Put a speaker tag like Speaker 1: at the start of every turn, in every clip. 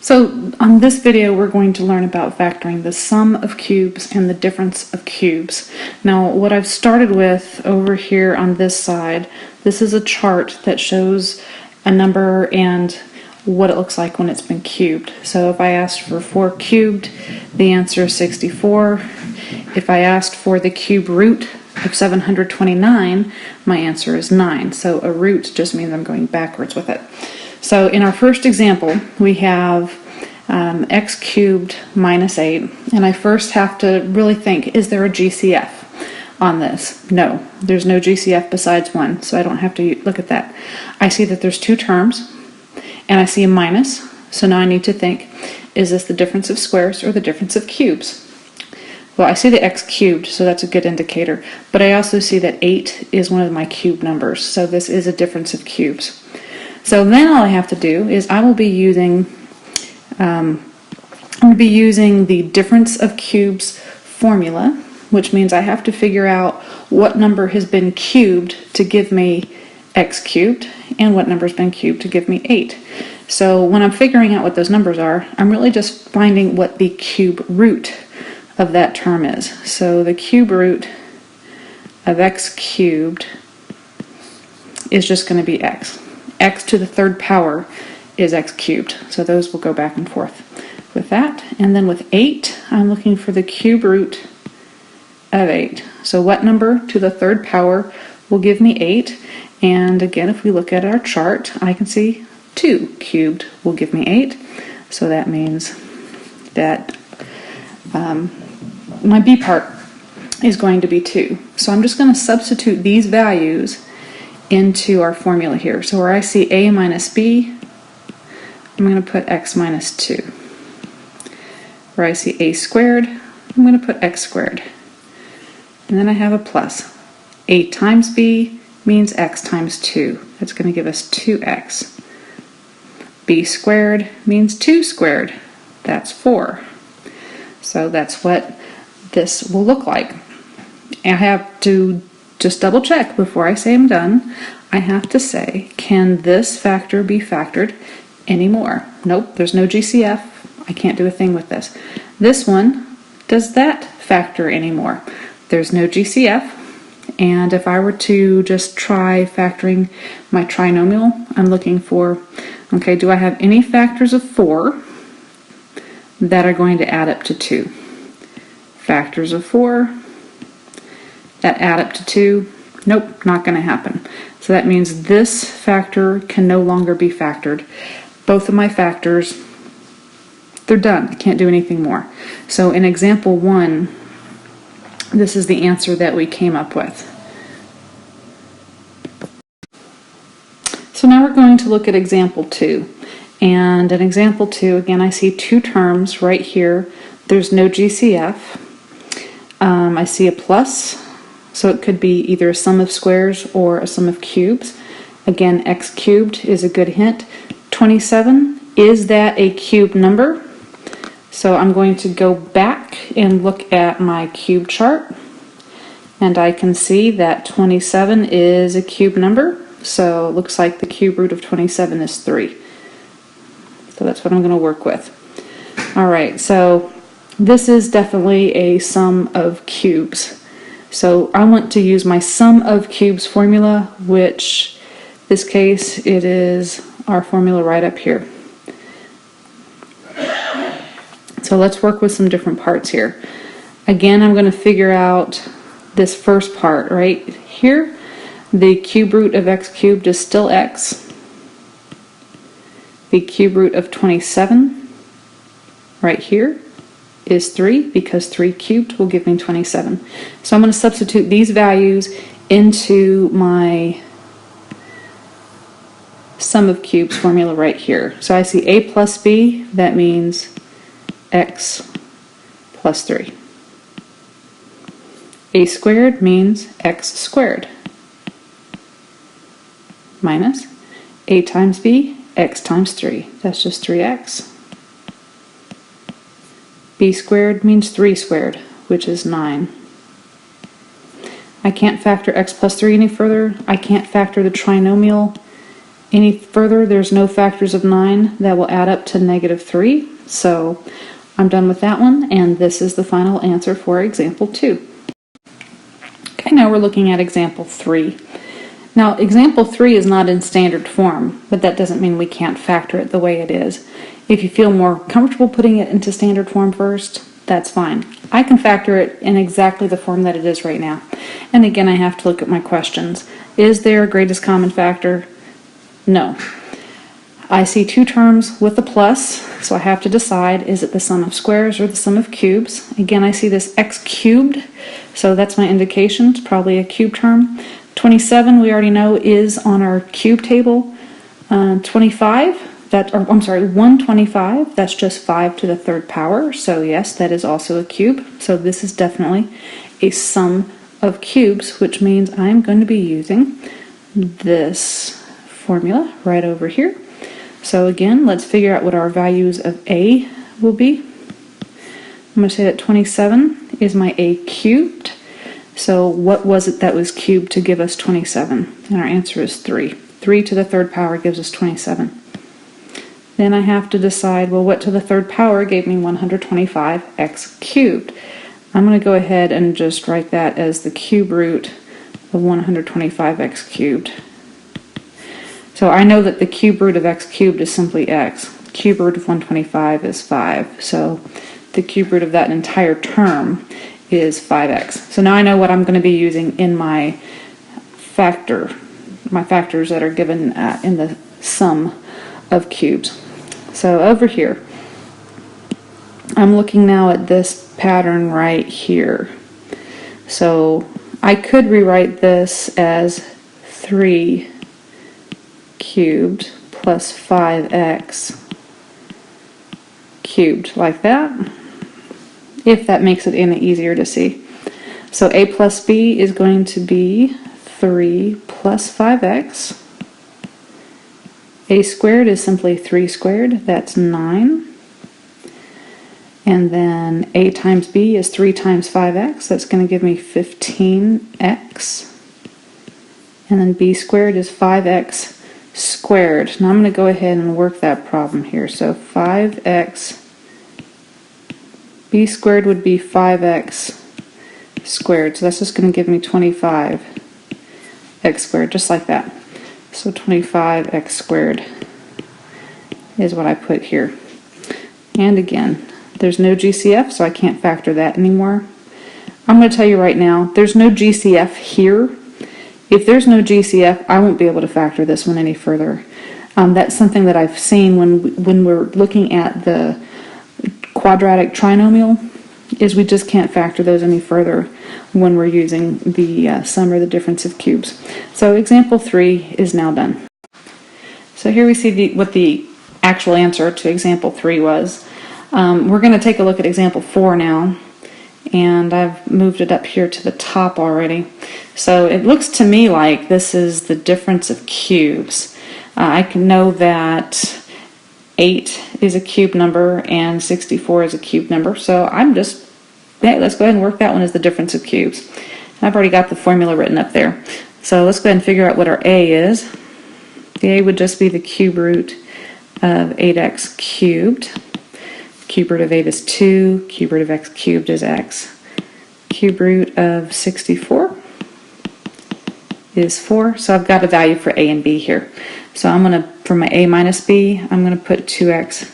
Speaker 1: So on this video we're going to learn about factoring the sum of cubes and the difference of cubes. Now what I've started with over here on this side, this is a chart that shows a number and what it looks like when it's been cubed. So if I asked for 4 cubed, the answer is 64. If I asked for the cube root of 729, my answer is 9. So a root just means I'm going backwards with it. So in our first example, we have x cubed minus 8, and I first have to really think, is there a GCF on this? No, there's no GCF besides 1, so I don't have to look at that. I see that there's 2 terms, and I see a minus, so now I need to think, is this the difference of squares or the difference of cubes? Well, I see the x cubed, so that's a good indicator, but I also see that 8 is one of my cube numbers, so this is a difference of cubes. So then all I have to do is I will be using the difference of cubes formula, which means I have to figure out what number has been cubed to give me x cubed and what number has been cubed to give me 8. So when I'm figuring out what those numbers are, I'm really just finding what the cube root of that term is. So the cube root of x cubed is just going to be x. X to the 3rd power is x cubed. So those will go back and forth with that. And then with 8, I'm looking for the cube root of 8. So what number to the 3rd power will give me 8? And again, if we look at our chart, I can see 2 cubed will give me 8. So that means that my b part is going to be 2. So I'm just going to substitute these values into our formula here. So where I see a minus b, I'm going to put x minus 2. Where I see a squared, I'm going to put x squared. And then I have a plus. A times b means x times 2. That's going to give us 2x. B squared means 2 squared. That's 4. So that's what this will look like. I have to just double check before I say I'm done. I have to say, can this factor be factored anymore? Nope, there's no GCF. I can't do a thing with this. This one, does that factor anymore? There's no GCF. And if I were to just try factoring my trinomial, I'm looking for, okay, do I have any factors of 4 that are going to add up to 2? Factors of 4 that add up to 2, nope, not going to happen. So that means this factor can no longer be factored. Both of my factors, they're done. I can't do anything more. So in example 1, this is the answer that we came up with. So now we're going to look at example 2. And in example 2, again, I see 2 terms right here. There's no GCF. I see a plus. So it could be either a sum of squares or a sum of cubes. Again, x cubed is a good hint. 27, is that a cube number? So I'm going to go back and look at my cube chart. And I can see that 27 is a cube number. So it looks like the cube root of 27 is 3. So that's what I'm going to work with. Alright, so this is definitely a sum of cubes. So I want to use my sum of cubes formula, which this case it is our formula right up here. So let's work with some different parts here. Again, I'm going to figure out this first part right here. The cube root of x cubed is still x. The cube root of 27 right here is 3, because 3 cubed will give me 27. So I'm going to substitute these values into my sum of cubes formula right here. So I see a plus b, that means x plus 3. A squared means x squared. Minus a times b, x times 3. That's just 3x. B squared means 3 squared, which is 9. I can't factor x plus 3 any further. I can't factor the trinomial Any further, there's no factors of 9 that will add up to -3. So I'm done with that one, and this is the final answer for example 2. Okay, now we're looking at example 3. Now, example 3 is not in standard form, but that doesn't mean we can't factor it the way it is. If you feel more comfortable putting it into standard form first, that's fine. I can factor it in exactly the form that it is right now. And again, I have to look at my questions. Is there a greatest common factor? No. I see two terms with a plus, so I have to decide, is it the sum of squares or the sum of cubes? Again, I see this x cubed, so that's my indication. It's probably a cube term. 27, we already know, is on our cube table. 125, that's just 5 to the third power, so yes, that is also a cube. So this is definitely a sum of cubes, which means I'm going to be using this formula right over here. So again, let's figure out what our values of a will be. I'm going to say that 27 is my a cubed. So what was it that was cubed to give us 27? And our answer is 3. 3 to the third power gives us 27. Then I have to decide, well, what to the third power gave me 125x cubed? I'm going to go ahead and just write that as the cube root of 125x cubed. So I know that the cube root of x cubed is simply x. Cube root of 125 is 5. So the cube root of that entire term is 5x. So now I know what I'm going to be using in my factors that are given in the sum of cubes. So over here, I'm looking now at this pattern right here. So I could rewrite this as 3 cubed plus 5x cubed, like that, if that makes it any easier to see. So a plus b is going to be 3 plus 5x. A squared is simply 3 squared, that's 9. And then a times b is 3 times 5x, that's going to give me 15x. And then b squared is 5x squared. Now I'm going to go ahead and work that problem here. So 5x, b squared would be 5x squared. So that's just going to give me 25x squared, just like that. So 25x squared is what I put here. And again, there's no GCF, so I can't factor that anymore. I'm going to tell you right now, there's no GCF here. If there's no GCF, I won't be able to factor this one any further. That's something that I've seen when we're looking at the quadratic trinomial, is we just can't factor those any further when we're using the sum or the difference of cubes. So example 3 is now done. So here we see what the actual answer to example 3 was. We're going to take a look at example 4 now, and I've moved it up here to the top already. So it looks to me like this is the difference of cubes. I can know that 8 is a cube number and 64 is a cube number, so let's go ahead and work that one as the difference of cubes. I've already got the formula written up there. So let's go ahead and figure out what our a is. The a would just be the cube root of 8x cubed. Cube root of 8 is 2. Cube root of x cubed is x. Cube root of 64 is 4. So I've got a value for a and b here. So I'm going to, for my a minus b, I'm going to put 2x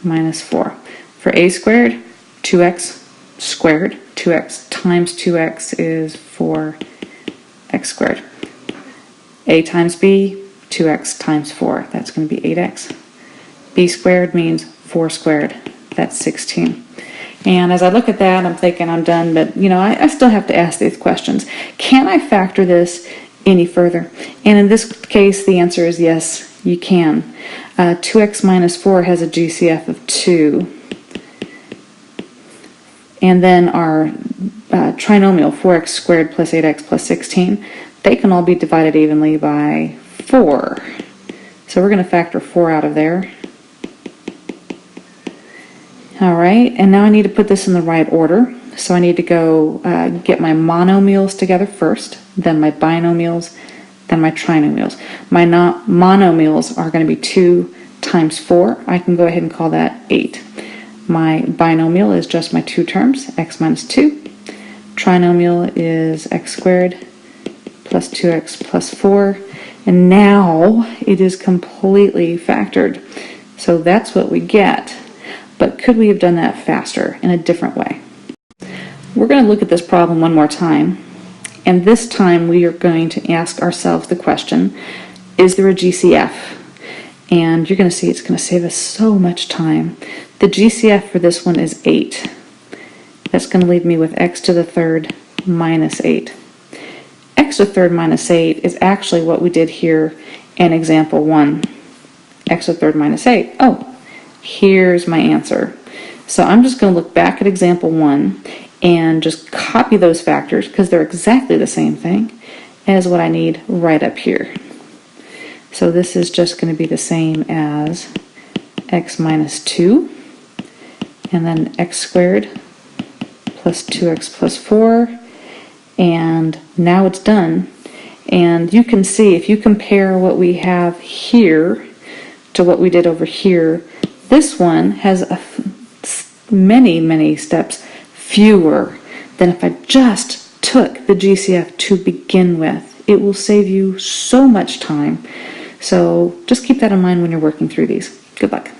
Speaker 1: minus 4. For a squared, 2x squared. 2x times 2x is 4x squared. A times b, 2x times 4. That's going to be 8x. B squared means 4 squared. That's 16. And as I look at that, I'm thinking I'm done, but I still have to ask these questions. Can I factor this any further? And in this case, the answer is yes, you can. 2x minus 4 has a GCF of 2. And then our trinomial, 4x squared plus 8x plus 16, they can all be divided evenly by 4. So we're going to factor 4 out of there. Alright, and now I need to put this in the right order. So I need to go get my monomials together first, then my binomials, than my trinomials. My monomials are going to be 2 times 4. I can go ahead and call that 8. My binomial is just my 2 terms, x minus 2. Trinomial is x squared plus 2x plus 4. And now it is completely factored. So that's what we get. But could we have done that faster in a different way? We're going to look at this problem one more time. And this time we are going to ask ourselves the question, is there a GCF? And you're going to see it's going to save us so much time. The GCF for this one is 8. That's going to leave me with x to the third minus 8. X to the third minus 8 is actually what we did here in example 1. X to the third minus 8. Oh, here's my answer. So I'm just going to look back at example 1 and just copy those factors because they're exactly the same thing as what I need right up here. So this is just going to be the same as x minus 2 and then x squared plus 2x plus 4, and now it's done. And you can see if you compare what we have here to what we did over here, this one has many steps fewer than if I just took the GCF to begin with. It will save you so much time. So just keep that in mind when you're working through these. Good luck.